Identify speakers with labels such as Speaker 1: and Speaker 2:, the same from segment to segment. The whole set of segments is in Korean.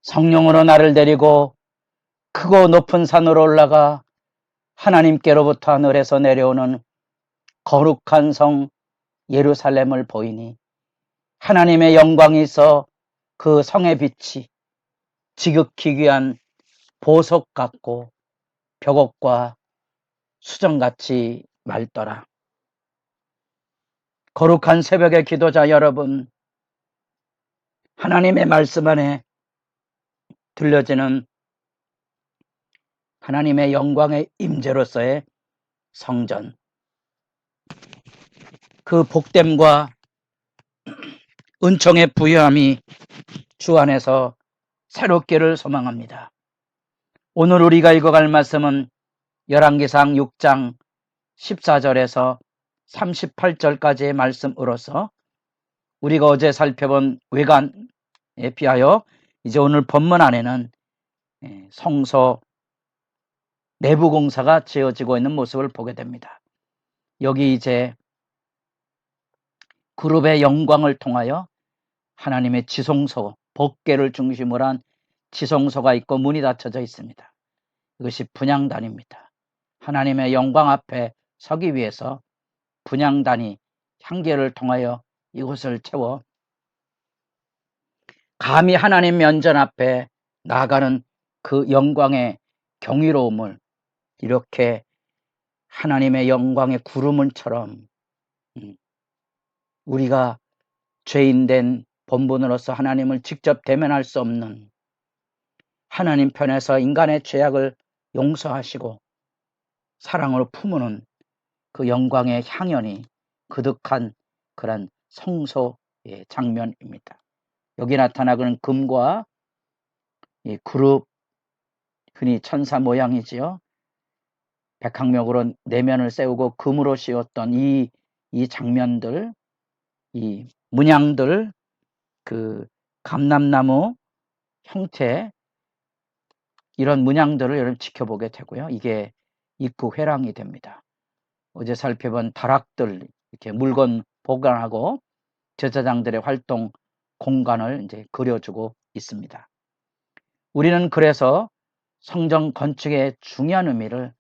Speaker 1: 성령으로 나를 데리고 크고 높은 산으로 올라가 하나님께로부터 하늘에서 내려오는 거룩한 성 예루살렘을 보이니 하나님의 영광이 있어 그 성의 빛이 지극히 귀한 보석 같고 벽옥과 수정같이 맑더라. 거룩한 새벽의 기도자 여러분, 하나님의 말씀 안에 들려지는 하나님의 영광의 임재로서의 성전, 그 복됨과 은총의 부유함이 주 안에서 새롭기를 소망합니다. 오늘 우리가 읽어갈 말씀은 열왕기상 6장 14절에서 38절까지의 말씀으로서 우리가 어제 살펴본 외관에 비하여 이제 오늘 본문 안에는 성소 내부 공사가 지어지고 있는 모습을 보게 됩니다. 여기 이제 그룹의 영광을 통하여 하나님의 지성소, 법궤를 중심으로 한 지성소가 있고 문이 닫혀져 있습니다. 이것이 분향단입니다. 하나님의 영광 앞에 서기 위해서 분향단이 향기를 통하여 이곳을 채워 감히 하나님 면전 앞에 나아가는 그 영광의 경이로움을 이렇게 하나님의 영광의 구름은처럼 우리가 죄인된 본분으로서 하나님을 직접 대면할 수 없는 하나님 편에서 인간의 죄악을 용서하시고 사랑으로 품는 그 영광의 향연이 그득한 그런 성소의 장면입니다. 여기 나타나는 금과 이 그룹, 흔히 천사 모양이지요. 백항목으로 내면을 세우고 금으로 씌웠던 이 장면들, 이 문양들, 그 감람나무 형태 이런 문양들을 여러분 지켜보게 되고요. 이게 입구 회랑이 됩니다. 어제 살펴본 다락들, 이렇게 물건 보관하고 제사장들의 활동 공간을 이제 그려주고 있습니다. 우리는 그래서 성전 건축의 중요한 의미를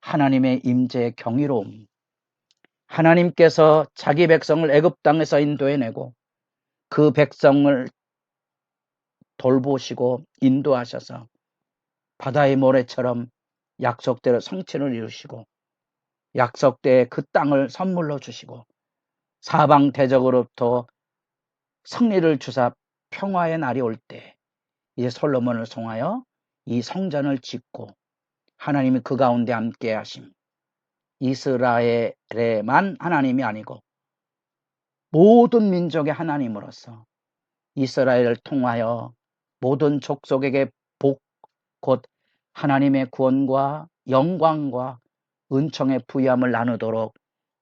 Speaker 1: 하나님의 임재의 경이로움, 하나님께서 자기 백성을 애굽 땅에서 인도해내고 그 백성을 돌보시고 인도하셔서 바다의 모래처럼 약속대로 성취를 이루시고 약속대의 그 땅을 선물로 주시고 사방 대적으로부터 승리를 주사 평화의 날이 올 때 이제 솔로몬을 통하여 이 성전을 짓고 하나님이 그 가운데 함께 하심, 이스라엘에만 하나님이 아니고 모든 민족의 하나님으로서 이스라엘을 통하여 모든 족속에게 복, 곧 하나님의 구원과 영광과 은총의 부유함을 나누도록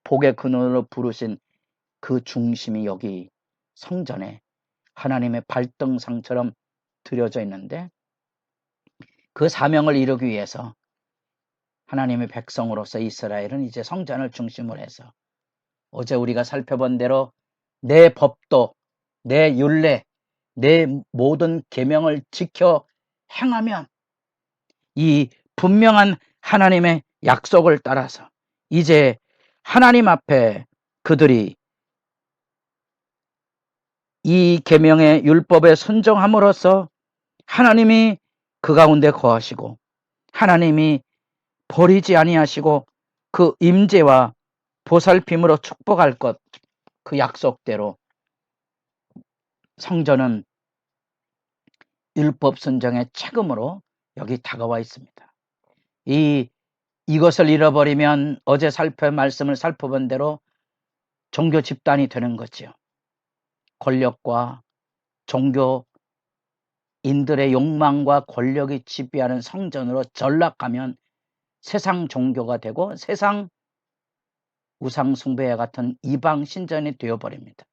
Speaker 1: 복의 근원으로 부르신 그 중심이 여기 성전에 하나님의 발등상처럼 드려져 있는데, 그 사명을 이루기 위해서 하나님의 백성으로서 이스라엘은 이제 성전을 중심으로 해서 어제 우리가 살펴본 대로 내 법도, 내 율례, 내 모든 계명을 지켜 행하면 이 분명한 하나님의 약속을 따라서 이제 하나님 앞에 그들이 이 계명의 율법에 순종함으로써 하나님이 그 가운데 거하시고 하나님이 버리지 아니하시고 그 임재와 보살핌으로 축복할 것, 그 약속대로 성전은 율법 순종의 책임으로 여기 다가와 있습니다. 이것을 잃어버리면 어제 말씀을 살펴본 대로 종교 집단이 되는 거죠. 권력과 종교인들의 욕망과 권력이 지배하는 성전으로 전락하면 세상 종교가 되고 세상 우상 숭배와 같은 이방 신전이 되어버립니다.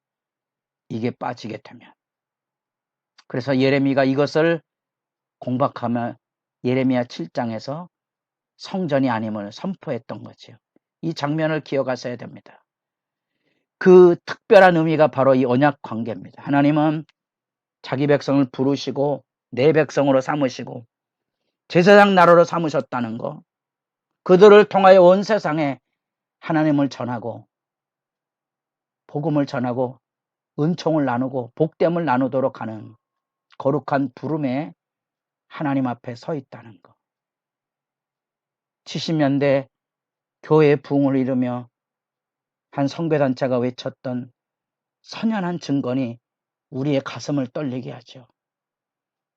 Speaker 1: 이게 빠지게 되면. 그래서 예레미야가 이것을 공박하며 예레미야 7장에서 성전이 아님을 선포했던 거죠. 이 장면을 기억하셔야 됩니다. 그 특별한 의미가 바로 이 언약 관계입니다. 하나님은 자기 백성을 부르시고 내 백성으로 삼으시고 제사장 나라로 삼으셨다는 거, 그들을 통하여 온 세상에 하나님을 전하고 복음을 전하고 은총을 나누고 복됨을 나누도록 하는 거룩한 부름에 하나님 앞에 서 있다는 거. 70년대 교회의 부흥을 이루며 한 선교단체가 외쳤던 선연한 증거니 우리의 가슴을 떨리게 하죠.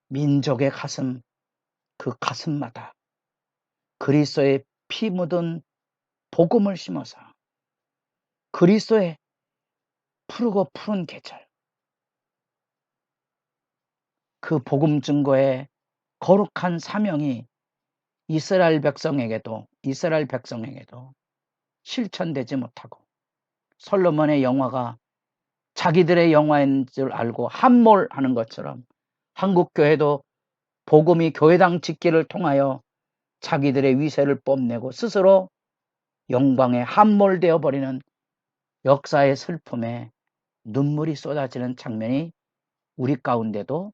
Speaker 1: 민족의 가슴, 그 가슴마다 그리스도의 피 묻은 복음을 심어서 그리스도의 푸르고 푸른 계절, 그 복음 증거의 거룩한 사명이 이스라엘 백성에게도 실천되지 못하고 솔로몬의 영화가 자기들의 영화인 줄 알고 함몰하는 것처럼 한국교회도 복음이 교회당 짓기를 통하여 자기들의 위세를 뽐내고 스스로 영광에 함몰되어 버리는 역사의 슬픔에 눈물이 쏟아지는 장면이 우리 가운데도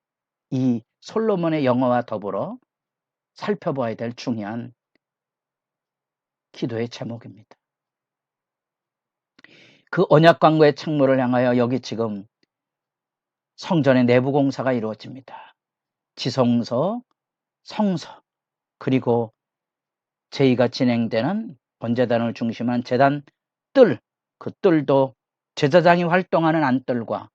Speaker 1: 이 솔로몬의 영화와 더불어 살펴봐야 될 중요한 기도의 제목입니다. 그 언약 광고의 창문을 향하여 여기 지금 성전의 내부 공사가 이루어집니다. 지성소, 성서, 그리고 제의가 진행되는 번제단을 중심한 제단 뜰, 그 뜰도 제사장이 활동하는 안뜰과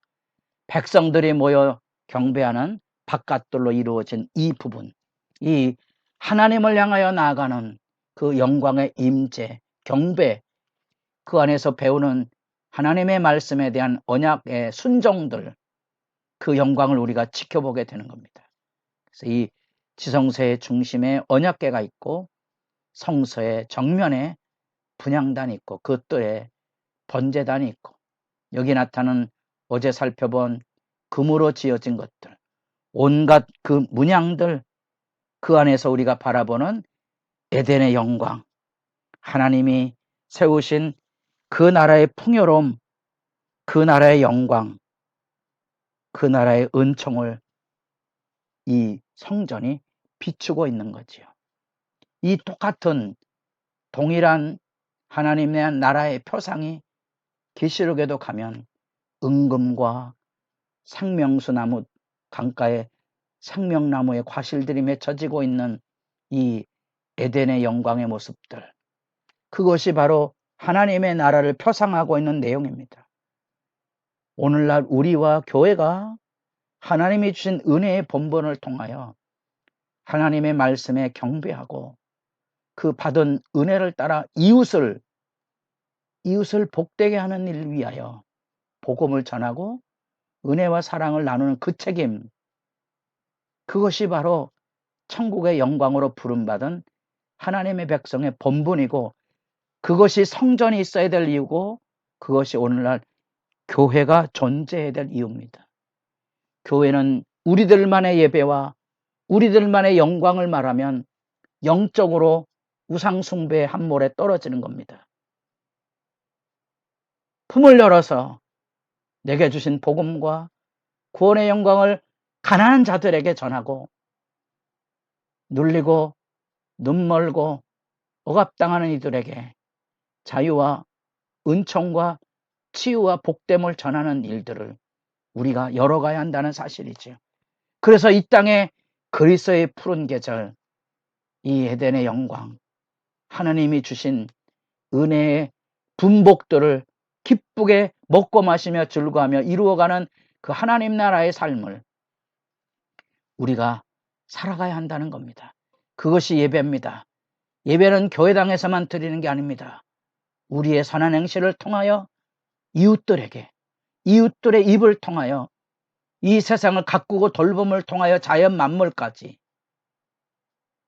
Speaker 1: 백성들이 모여 경배하는 바깥뜰로 이루어진 이 부분, 이 하나님을 향하여 나아가는 그 영광의 임재, 경배, 그 안에서 배우는 하나님의 말씀에 대한 언약의 순종들, 그 영광을 우리가 지켜보게 되는 겁니다. 그래서 이 지성소의 중심에 언약궤가 있고 성소의 정면에 분향단이 있고 그 뜰에 번제단이 있고 여기 나타난 어제 살펴본 금으로 지어진 것들, 온갖 그 문양들, 그 안에서 우리가 바라보는 에덴의 영광, 하나님이 세우신 그 나라의 풍요로움, 그 나라의 영광, 그 나라의 은총을 이 성전이 비추고 있는 거지요. 이 똑같은 동일한 하나님의 나라의 표상이 계시록에도 가면 은금과 생명수나무 강가에 생명나무의 과실들이 맺혀지고 있는 이 에덴의 영광의 모습들, 그것이 바로 하나님의 나라를 표상하고 있는 내용입니다. 오늘날 우리와 교회가 하나님이 주신 은혜의 본분을 통하여 하나님의 말씀에 경배하고 그 받은 은혜를 따라 이웃을 복되게 하는 일을 위하여 복음을 전하고 은혜와 사랑을 나누는 그 책임, 그것이 바로 천국의 영광으로 부름받은 하나님의 백성의 본분이고 그것이 성전이 있어야 될 이유고 그것이 오늘날 교회가 존재해야 될 이유입니다. 교회는 우리들만의 예배와 우리들만의 영광을 말하면 영적으로 우상숭배의 함몰에 떨어지는 겁니다. 품을 열어서 내게 주신 복음과 구원의 영광을 가난한 자들에게 전하고 눌리고 눈멀고 억압당하는 이들에게 자유와 은총과 치유와 복됨을 전하는 일들을 우리가 열어가야 한다는 사실이죠. 그래서 이 땅에 그리스도의 푸른 계절, 이 에덴의 영광, 하나님이 주신 은혜의 분복들을 기쁘게 먹고 마시며 즐거워하며 이루어가는 그 하나님 나라의 삶을 우리가 살아가야 한다는 겁니다. 그것이 예배입니다. 예배는 교회당에서만 드리는 게 아닙니다. 우리의 선한 행실을 통하여 이웃들의 입을 통하여 이 세상을 가꾸고 돌봄을 통하여 자연 만물까지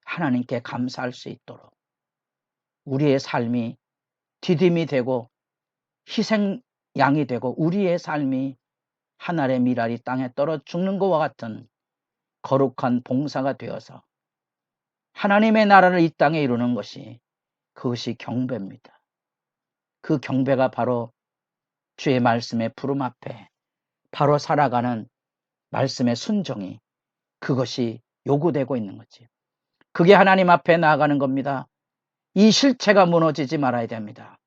Speaker 1: 하나님께 감사할 수 있도록 우리의 삶이 디딤이 되고 희생양이 되고 우리의 삶이 하늘의 미랄이 땅에 떨어 죽는 것과 같은 거룩한 봉사가 되어서 하나님의 나라를 이 땅에 이루는 것이, 그것이 경배입니다. 그 경배가 바로 주의 말씀의 부름 앞에 바로 살아가는 말씀의 순종이, 그것이 요구되고 있는 거지. 그게 하나님 앞에 나아가는 겁니다. 이 실체가 무너지지 말아야 됩니다.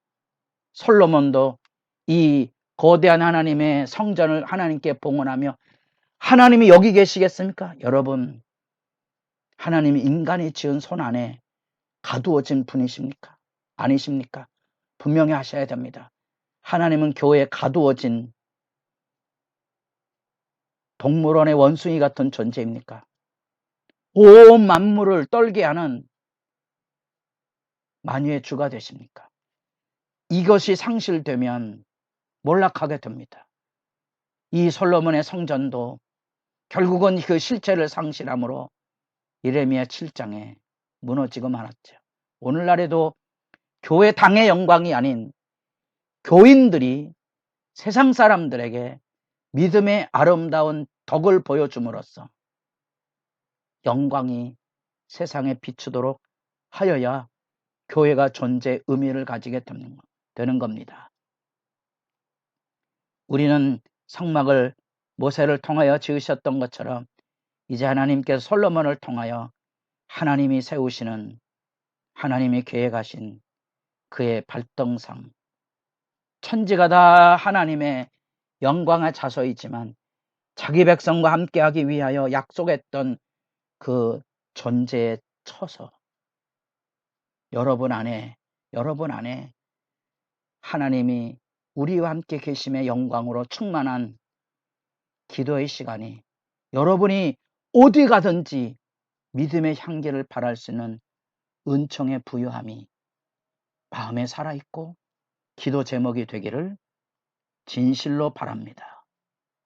Speaker 1: 솔로몬도 이 거대한 하나님의 성전을 하나님께 봉헌하며 하나님이 여기 계시겠습니까? 여러분, 하나님이 인간이 지은 손 안에 가두어진 분이십니까? 아니십니까? 분명히 하셔야 됩니다. 하나님은 교회에 가두어진 동물원의 원숭이 같은 존재입니까? 온 만물을 떨게 하는 만유의 주가 되십니까? 이것이 상실되면 몰락하게 됩니다. 이 솔로몬의 성전도 결국은 그 실체를 상실함으로 예레미야 7장에 무너지고 말았죠. 오늘날에도 교회 당의 영광이 아닌 교인들이 세상 사람들에게 믿음의 아름다운 덕을 보여줌으로써 영광이 세상에 비추도록 하여야 교회가 존재 의미를 가지게 되는 겁니다. 우리는 성막을 모세를 통하여 지으셨던 것처럼 이제 하나님께서 솔로몬을 통하여 하나님이 세우시는, 하나님이 계획하신 그의 발등상, 천지가 다 하나님의 영광의 자소이지만 자기 백성과 함께하기 위하여 약속했던 그 존재에 쳐서 여러분 안에 하나님이 우리와 함께 계심의 영광으로 충만한 기도의 시간이, 여러분이 어디 가든지 믿음의 향기를 발할 수 있는 은총의 부유함이 마음에 살아있고 기도 제목이 되기를 진실로 바랍니다.